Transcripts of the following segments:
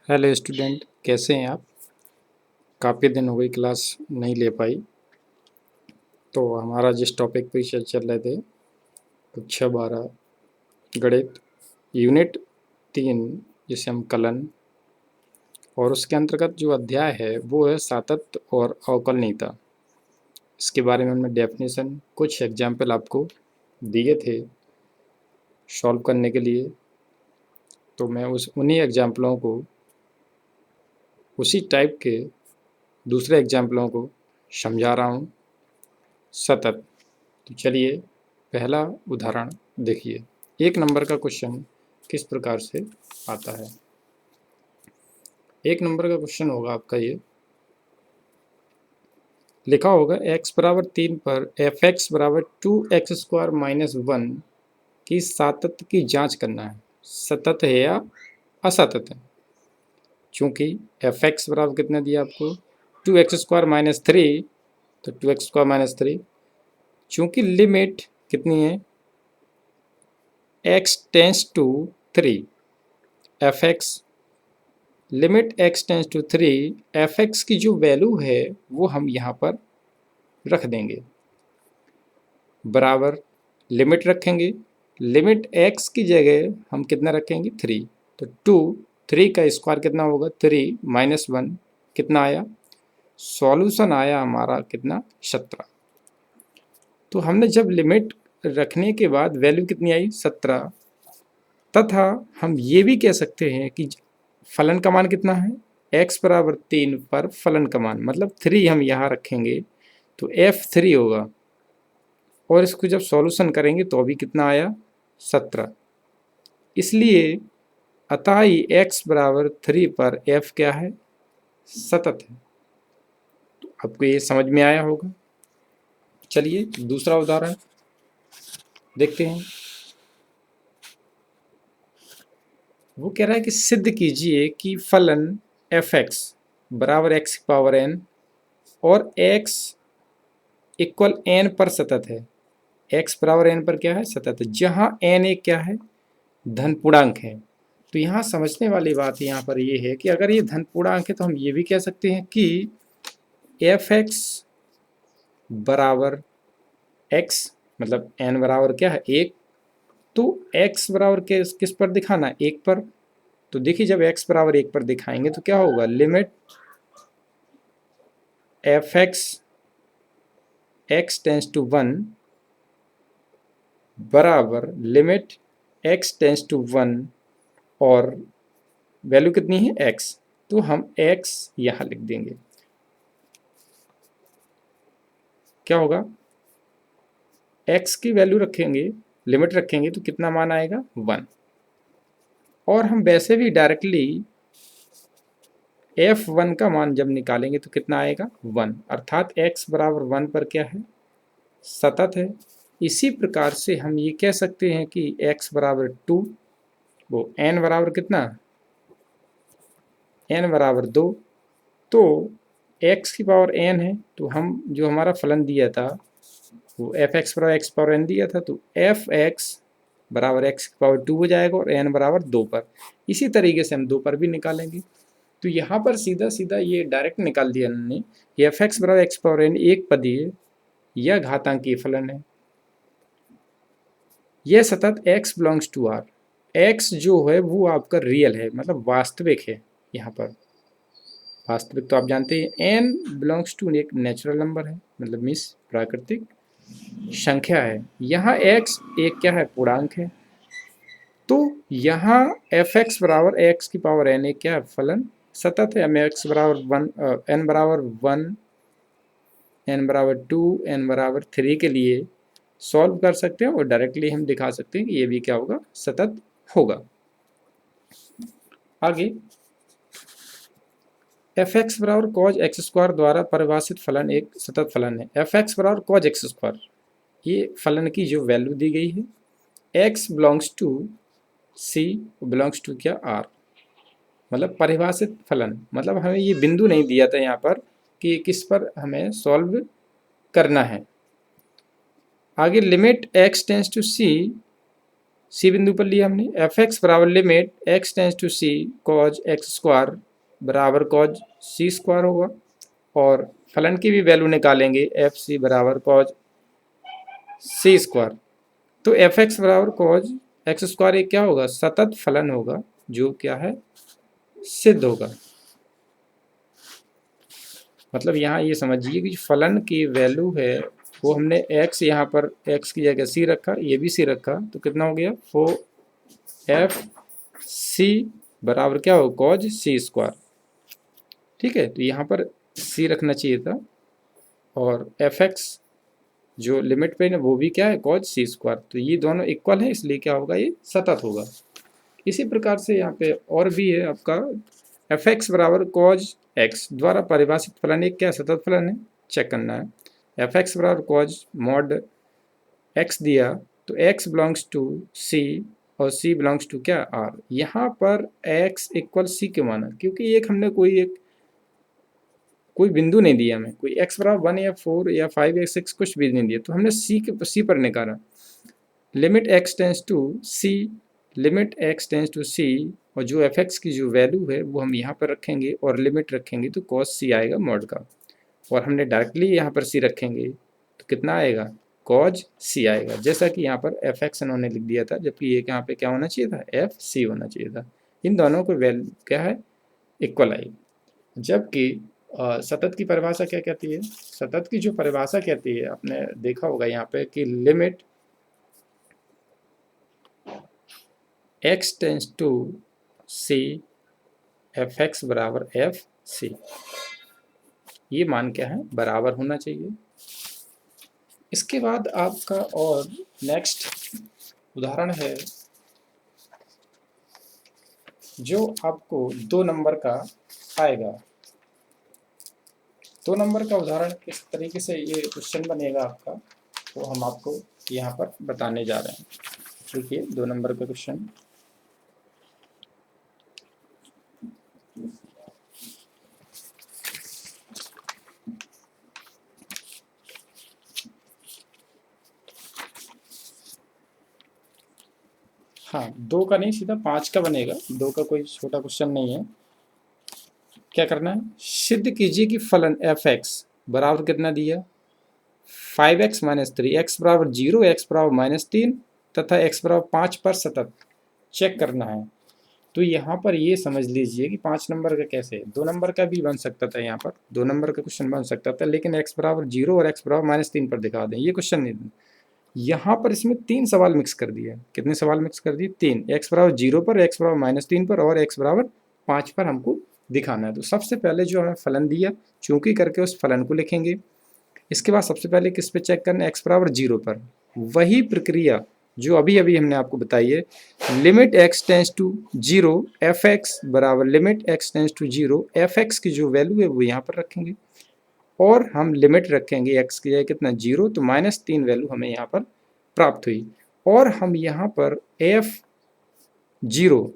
Hello student, कैसे हैं आप? काफ़ी दिन हो गई क्लास नहीं ले पाई। तो हमारा जिस टॉपिक पे चल रहे थे, कक्षा 12 गणित यूनिट 3, जिसे हम कलन, और उसके अंतर्गत जो अध्याय है वो है सातत्य और अवकलनीयता। इसके बारे में हमने डेफिनेशन कुछ एग्जाम्पल आपको दिए थे सॉल्व करने के लिए। तो मैं उन्हीं एग्जाम्पलों को, उसी टाइप के दूसरे एग्जाम्पलों को समझा रहा हूँ। सतत। तो चलिए पहला उदाहरण देखिए। 1 नंबर का क्वेश्चन किस प्रकार से आता है। 1 नंबर का क्वेश्चन होगा आपका ये, लिखा होगा x बराबर 3 पर एफ एक्स बराबर 2x² - 1 की सातत्य की जांच करना है। सतत है या असतत है? चूंकि एफ एक्स बराबर कितना दिया आपको 2x² - 3, तो 2x² - 3। चूंकि लिमिट कितनी है x tends to 3, f x limit x tends to 3, f x की जो वैल्यू है वो हम यहाँ पर रख देंगे, बराबर लिमिट रखेंगे। लिमिट x की जगह हम कितना रखेंगे 3, तो 3 का स्क्वायर कितना होगा 3 - 1 कितना आया, सॉल्यूशन आया हमारा कितना 17। तो हमने जब लिमिट रखने के बाद वैल्यू कितनी आई 17, तथा हम ये भी कह सकते हैं कि फलन का मान कितना है x बराबर 3 पर फलन का मान मतलब 3 हम यहाँ रखेंगे तो f3 होगा, और इसको जब सॉल्यूशन करेंगे तो अभी कितना आया 17। इसलिए अतः ही x बराबर 3 पर f क्या है सतत है। तो आपको ये समझ में आया होगा। चलिए दूसरा उदाहरण देखते हैं। वो कह रहा है कि सिद्ध कीजिए कि फलन एफ एक्स बराबर एक्स की पावर n और x इक्वल n पर सतत है। x बराबर n पर क्या है सतत है, जहाँ n एक क्या है धन पूर्णांक है। तो यहाँ समझने वाली बात यहाँ पर ये है कि अगर ये धन पूर्णांक है तो हम ये भी कह सकते हैं कि एफ एक्स बराबर x, मतलब n बराबर क्या है 1, तो x बराबर किस पर दिखाना है 1 पर। तो देखिए जब x बराबर 1 पर दिखाएंगे तो क्या होगा, limit f x tends to 1 बराबर लिमिट x टेंस टू 1 और वैल्यू कितनी है x, तो हम x यहाँ लिख देंगे। क्या होगा x की वैल्यू रखेंगे, लिमिट रखेंगे तो कितना मान आएगा 1, और हम वैसे भी डायरेक्टली f1 का मान जब निकालेंगे तो कितना आएगा 1, अर्थात x बराबर 1 पर क्या है सतत है। इसी प्रकार से हम ये कह सकते हैं कि x बराबर 2, वो n बराबर कितना n बराबर 2, तो x की पावर n है, तो हम जो हमारा फलन दिया था वो एफ एक्स बराबर एक्स पावर n दिया था, तो एफ एक्स बराबर एक्स की पावर 2 हो जाएगा और n बराबर 2 पर। इसी तरीके से हम 2 पर भी निकालेंगे। तो यहाँ पर सीधा सीधा ये डायरेक्ट निकाल दिया हमने कि एफ एक्स बराबर एक्स पावर n एक पदीय या घातांकीय फलन है। यह सतत x belongs to r, x जो है वो आपका रियल है, मतलब वास्तविक है। यहाँ पर वास्तविक तो आप जानते हैं n बिलोंग्स टू एक नेचुरल नंबर है, मतलब मीन्स प्राकृतिक संख्या है। यहाँ x एक क्या है पूर्णांक है, तो यहाँ एफ एक्स बराबर एक्स की पावर n एक क्या है फलन सतत है। हमें x बराबर 1, n बराबर 1, n बराबर 2, n बराबर 3 के लिए सॉल्व कर सकते हैं और डायरेक्टली हम दिखा सकते हैं कि ये भी क्या होगा सतत होगा। आगे एफ एक्स बराबर कॉज एक्स स्क्वायर द्वारा परिभाषित फलन एक सतत फलन है। एफ एक्स बराबर कॉज एक्स स्क्वायर, ये फलन की जो वैल्यू दी गई है x belongs to c belongs to क्या r, मतलब परिभाषित फलन, मतलब हमें ये बिंदु नहीं दिया था यहाँ पर कि किस पर हमें सॉल्व करना है। आगे limit x tends to c C बिंदु पर लिया हमने। एफ एक्स बराबर limit x tends to C cos x square बराबर कॉज सी स्क्वायर होगा, और फलन की भी वैल्यू निकालेंगे, एफ सी बराबर कॉज सी स्क्वायर। तो एफ एक्स बराबर कॉज एक्स स्क्वायर एक क्या होगा, सतत फलन होगा, जो क्या है, सिद्ध होगा। मतलब यहाँ ये समझिए कि फलन की वैल्यू है वो हमने x यहाँ पर x की जगह c रखा, ये भी c रखा, तो कितना हो गया, वो एफ सी बराबर क्या हो, कॉज सी स्क्वायर। ठीक है, तो यहाँ पर c रखना चाहिए था, और एफ एक्स जो लिमिट पे है वो भी क्या है, कॉज सी स्क्वायर। तो ये दोनों इक्वल है, इसलिए क्या होगा, ये सतत होगा। इसी प्रकार से यहाँ पे और भी है आपका, एफ एक्स बराबर कॉज एक्स द्वारा परिभाषित फलन एक क्या सतत फलन है, चेक करना है। एफ एक्स बराबर कॉज मॉड एक्स दिया, तो एक्स बिलोंग्स टू सी और सी बिलोंग्स टू क्या, आर। यहाँ पर एक्स इक्वल सी क्यों माना, क्योंकि एक हमने कोई बिंदु नहीं दिया हमें, कोई एक्स बराबर 1 या 4 या 5 या 6 कुछ भी नहीं दिया, तो हमने सी पर निकाला। Limit x tends to C, limit x tends to C, और जो एफ एक्स की जो वैल्यू है वो हम यहाँ पर रखेंगे, और लिमिट रखेंगे तो कॉस सी आएगा मॉड का, और हमने डायरेक्टली यहाँ पर सी रखेंगे तो कितना आएगा, कॉज सी आएगा, जैसा कि यहाँ पर एफ एक्स इन्होंने लिख दिया था, जबकि एक यहाँ पे क्या होना चाहिए था, एफ सी होना चाहिए था। इन दोनों को वैल्यू क्या है, इक्वल आई। जबकि सतत की परिभाषा क्या कहती है, सतत की जो परिभाषा कहती है, आपने देखा होगा यहाँ पे कि limit x tends to C f x बराबर एफ सी, ये मान क्या है, बराबर होना चाहिए। इसके बाद आपका और नेक्स्ट उदाहरण है, जो आपको 2 नंबर का आएगा। 2 नंबर का उदाहरण किस तरीके से ये क्वेश्चन बनेगा आपका, तो हम आपको यहाँ पर बताने जा रहे हैं। देखिए 2 नंबर का क्वेश्चन, हाँ 2 का नहीं, सीधा 5 का बनेगा, 2 का कोई छोटा क्वेश्चन नहीं है। क्या करना है, सिद्ध कीजिए कि फलन एफ एक्स बराबर कितना दिया, 5x माइनस 3, एक्स बराबर 0, एक्स बराबर -3 तथा एक्स बराबर 5 पर सतत चेक करना है। तो यहाँ पर ये समझ लीजिए कि 5 नंबर का कैसे, 2 नंबर का भी बन सकता था, यहाँ पर 2 नंबर का क्वेश्चन बन सकता था, लेकिन एक्स बराबर 0 और एक्स बराबर -3 पर दिखा दें, ये क्वेश्चन नहीं। यहाँ पर इसमें 3 सवाल मिक्स कर दिए। कितने सवाल मिक्स कर दिए, 3। एक्स बराबर 0 पर, एक्स बराबर -3 पर, और एक्स बराबर 5 पर हमको दिखाना है। तो सबसे पहले जो हमें फलन दिया, चूंकि करके उस फलन को लिखेंगे। इसके बाद सबसे पहले किस पे चेक करना है, एक्स बराबर 0 पर। वही प्रक्रिया जो अभी अभी हमने आपको बताई है, limit x tends to 0 F x बराबर limit x tends to 0 F x की जो वैल्यू है वो यहाँ पर रखेंगे, और हम लिमिट रखेंगे एक्स की जगह कितना, 0, तो -3 वैल्यू हमें यहाँ पर प्राप्त हुई। और हम यहाँ पर एफ 0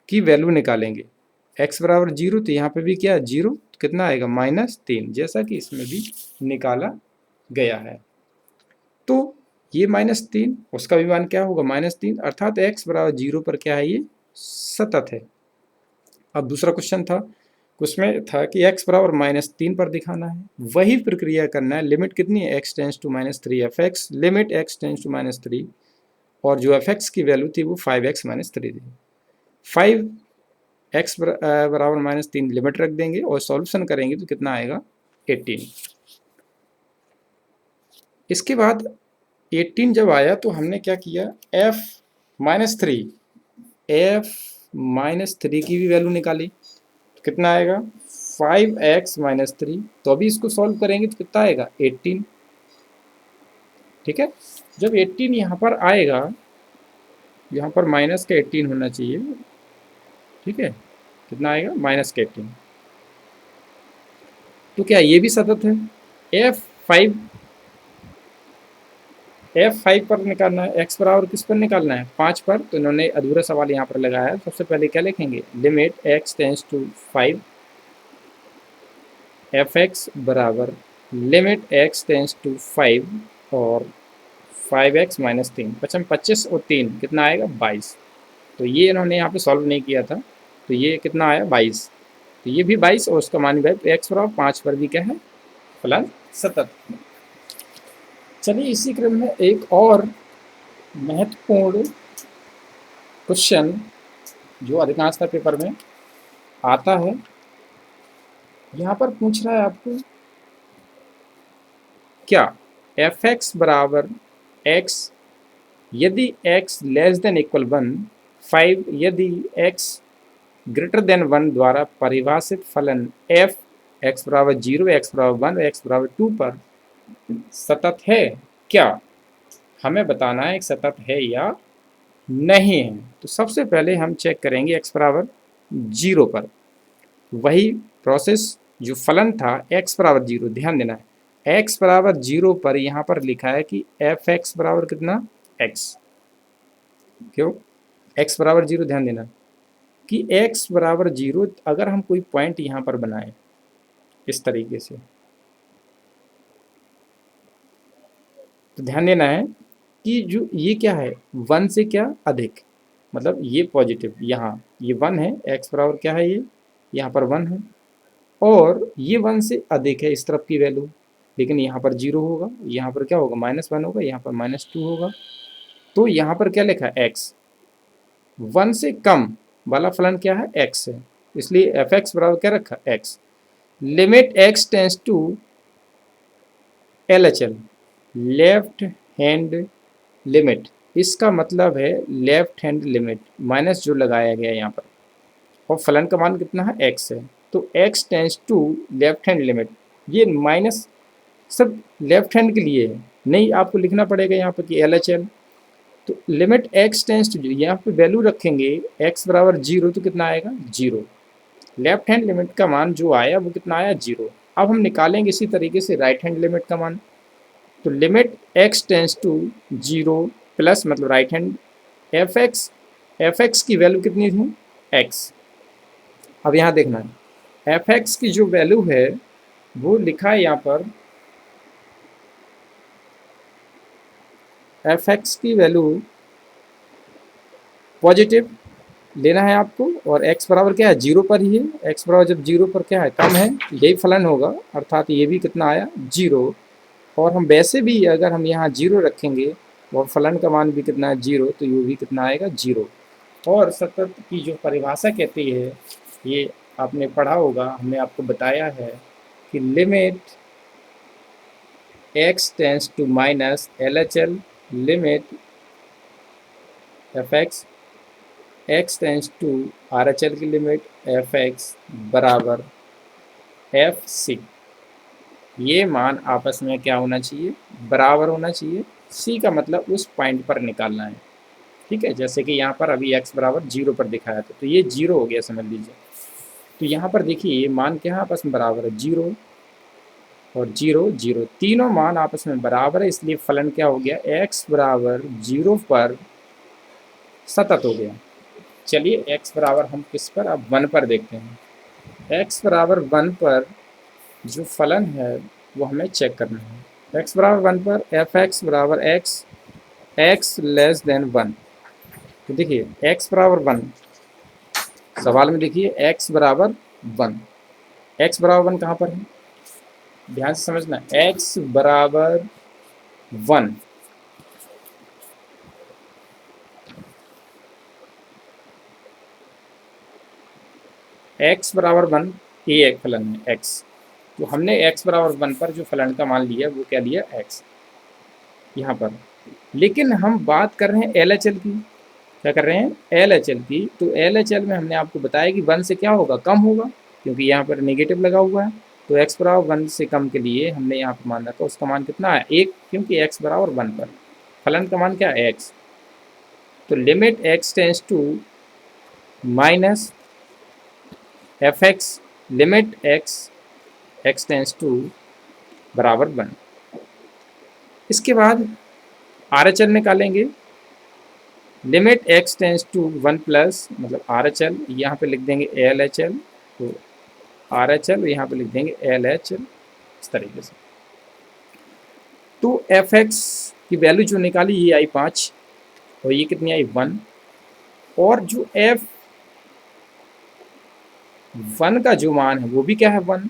की वैल्यू निकालेंगे, एक्स बराबर 0, तो यहाँ पे भी क्या 0, तो कितना आएगा, -3, जैसा कि इसमें भी निकाला गया है। तो ये -3, उसका भी मान क्या होगा, -3, अर्थात एक्स बराबर 0 पर क्या है, ये सतत है। अब दूसरा क्वेश्चन था, उसमें था कि x बराबर -3 पर दिखाना है, वही प्रक्रिया करना है। लिमिट कितनी है, x tends to -3 f x, limit x tends to -3, और जो एफ एक्स की वैल्यू थी वो 5x -3 थी। 5x बराबर -3 लिमिट रख देंगे और सॉल्यूशन करेंगे तो कितना आएगा, 18। इसके बाद 18 जब आया तो हमने क्या किया, f -3 की भी वैल्यू निकाली, तो कितना आएगा, 5x -3। तो अभी इसको सॉल्व करेंगे तो कितना आएगा, 18। ठीक है, जब 18 यहाँ पर आएगा, यहाँ पर माइनस का 18 होना चाहिए। ठीक है, कितना आएगा, -18। तो क्या ये भी सतत है, F5 पर निकालना है, x बराबर किस पर निकालना है, 5 पर। तो इन्होंने अधूरा सवाल यहाँ पर लगाया। सबसे पहले क्या लिखेंगे, limit x tends to 5 f x बराबर लिमिट x टेंस टू 5 और 5x माइनस 3, 25 और 3 कितना आएगा 22। तो ये इन्होंने यहाँ पे सॉल्व नहीं किया था, तो ये कितना आया 22। तो ये भी 22 और उसका मान भी x बराबर 5 पर भी क्या है फलन सतत। चलिए इसी क्रम में एक और महत्वपूर्ण क्वेश्चन जो अधिकांशतः पेपर में आता है, यहाँ पर पूछ रहा है आपको क्या एफ एक्स बराबर एक्स यदि x लेस देन इक्वल 1, 5 यदि x ग्रेटर देन 1 द्वारा परिभाषित फलन f x बराबर 0, x बराबर 1 और x बराबर 2 पर सतत है क्या। हमें बताना है एक सतत है या नहीं है। तो सबसे पहले हम चेक करेंगे x बराबर 0 पर, वही प्रोसेस जो फलन था x बराबर 0, ध्यान देना है x बराबर 0 पर यहाँ पर लिखा है कि एफ एक्स बराबर कितना x, क्यों x बराबर 0, ध्यान देना कि x बराबर 0 अगर हम कोई पॉइंट यहाँ पर बनाए इस तरीके से, तो ध्यान देना है कि जो ये क्या है 1 से क्या अधिक, मतलब ये पॉजिटिव, यहाँ ये 1 है, x बराबर क्या है ये यहाँ पर 1 है, और ये 1 से अधिक है इस तरफ की वैल्यू, लेकिन यहाँ पर 0 होगा, यहाँ पर क्या होगा -1 होगा, यहाँ पर -2 होगा। तो यहाँ पर क्या लिखा है x, 1 से कम वाला फलन क्या है x है, इसलिए एफ एक्स बराबर क्या रखा x। Limit x tends to LHL, left hand limit, इसका मतलब है लेफ्ट हैंड लिमिट, माइनस जो लगाया गया यहाँ पर, और फलन का मान कितना है x है, तो x tends to left hand limit, ये माइनस सब लेफ्ट हैंड के लिए है, नहीं आपको लिखना पड़ेगा यहाँ पर कि LHL। तो लिमिट x टेंस टू, यहाँ पे वैल्यू रखेंगे x बराबर 0, तो कितना आएगा 0, लेफ्ट हैंड लिमिट का मान जो आया वो कितना आया 0। अब हम निकालेंगे इसी तरीके से राइट हैंड लिमिट का मान, तो limit x tends to 0 plus मतलब राइट हैंड एफ एक्स की वैल्यू कितनी थी x। अब यहाँ देखना है एफ एक्स की जो वैल्यू है वो लिखा है यहाँ पर, एफ एक्स की वैल्यू पॉजिटिव लेना है आपको, और x बराबर क्या है 0 पर ही है, x बराबर जब 0 पर क्या है कम है, यही फलन होगा, अर्थात ये भी कितना आया 0। और हम वैसे भी अगर हम यहाँ 0 रखेंगे और फलन का मान भी कितना है 0, तो ये भी कितना आएगा 0। और सतत की जो परिभाषा कहती है ये आपने पढ़ा होगा, हमने आपको बताया है कि limit x tends to minus LHL, limit f x tends to RHL की लिमिट एफ एक्स बराबर एफ सी, ये मान आपस में क्या होना चाहिए बराबर होना चाहिए, सी का मतलब उस पॉइंट पर निकालना है, ठीक है। जैसे कि यहाँ पर अभी x बराबर 0 पर दिखाया था, तो ये 0 हो गया समझ लीजिए। तो यहाँ पर देखिए ये मान क्या आपस में बराबर है 0 और 0 0, तीनों मान आपस में बराबर है, इसलिए फलन क्या हो गया x बराबर 0 पर सतत हो गया। चलिए x बराबर हम किस पर अब 1 पर देखते हैं। x बराबर 1 पर जो फलन है वो हमें चेक करना है। x बराबर 1 पर एफ एक्स बराबर x लेस देन 1, तो देखिए x बराबर 1, सवाल में देखिए x बराबर 1, x बराबर 1 कहाँ पर है, ध्यान से समझना, x बराबर 1, x बराबर 1 ये एक फलन है x, तो हमने x बराबर 1 पर जो फलन का मान लिया वो क्या लिया x यहाँ पर। लेकिन हम बात कर रहे हैं LHL की, क्या कर रहे हैं LHL की, तो LHL में हमने आपको बताया कि 1 से क्या होगा कम होगा, क्योंकि यहाँ पर नेगेटिव लगा हुआ है, तो x बराबर 1 से कम के लिए हमने यहाँ पर मान रखा, उसका मान कितना है 1, क्योंकि x बराबर 1 पर फलन का मान क्या है x। तो limit x tends to minus f x, limit x tends to बराबर 1। इसके बाद RHL निकालेंगे, limit x tends to 1 plus मतलब RHL, यहाँ पे लिख देंगे LHL, तो RHL यहाँ पे लिख देंगे LHL, इस तरीके से। तो एफ एक्स की वैल्यू जो निकाली ये आई 5 और ये कितनी आई 1, और जो एफ 1 का जो मान है वो भी क्या है 1।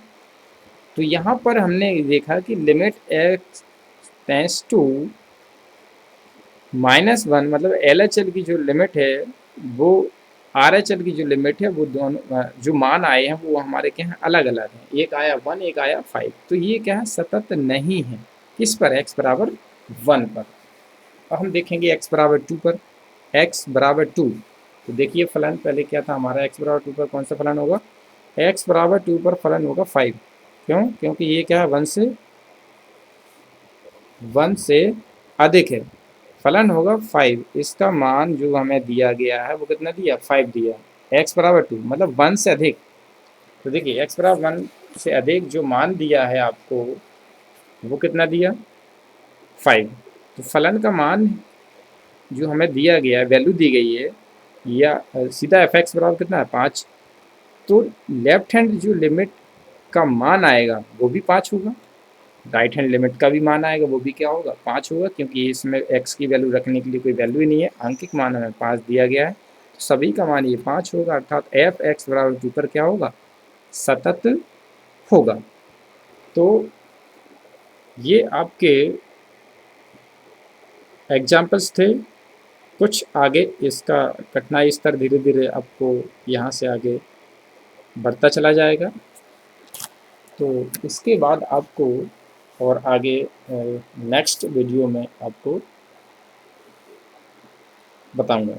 तो यहाँ पर हमने देखा कि लिमिट एक्स टेंस टू -1, मतलब एल एच एल की जो लिमिट है वो आर एच एल की जो लिमिट है वो दोनों जो मान आए हैं वो हमारे क्या हैं अलग अलग हैं, एक आया 1 एक आया 5। तो ये क्या है सतत नहीं है, किस पर, x बराबर 1 पर। अब हम देखेंगे x बराबर 2 पर। x बराबर 2, तो देखिए फलन पहले क्या था हमारा, x बराबर 2 पर कौन सा फलन होगा, x बराबर 2 पर फलन होगा 5। क्यों, क्योंकि ये क्या है 1 से अधिक है, फलन होगा 5। इसका मान जो हमें दिया गया है वो कितना दिया, 5 दिया। x बराबर 2 मतलब 1 से अधिक। तो देखिए x बराबर 1 से अधिक जो मान दिया है आपको वो कितना दिया, 5। तो फलन का मान जो हमें दिया गया है, वैल्यू दी गई है, या सीधा एफ एक्स बराबर कितना है 5। तो लेफ्ट हैंड जो लिमिट का मान आएगा वो भी 5 होगा, राइट हैंड लिमिट का भी मान आएगा वो भी क्या होगा 5 होगा, क्योंकि इसमें x की वैल्यू रखने के लिए कोई वैल्यू ही नहीं है, आंकिक मान हमें 5 दिया गया है, तो सभी का मान ये 5 होगा, अर्थात एफ एक्स बराबर 2 पर क्या होगा, सतत होगा। तो ये आपके एग्जाम्पल्स थे। कुछ आगे इसका कठिनाई स्तर धीरे धीरे आपको यहाँ से आगे बढ़ता चला जाएगा। तो इसके बाद आपको और आगे नेक्स्ट वीडियो में आपको बताऊंगा।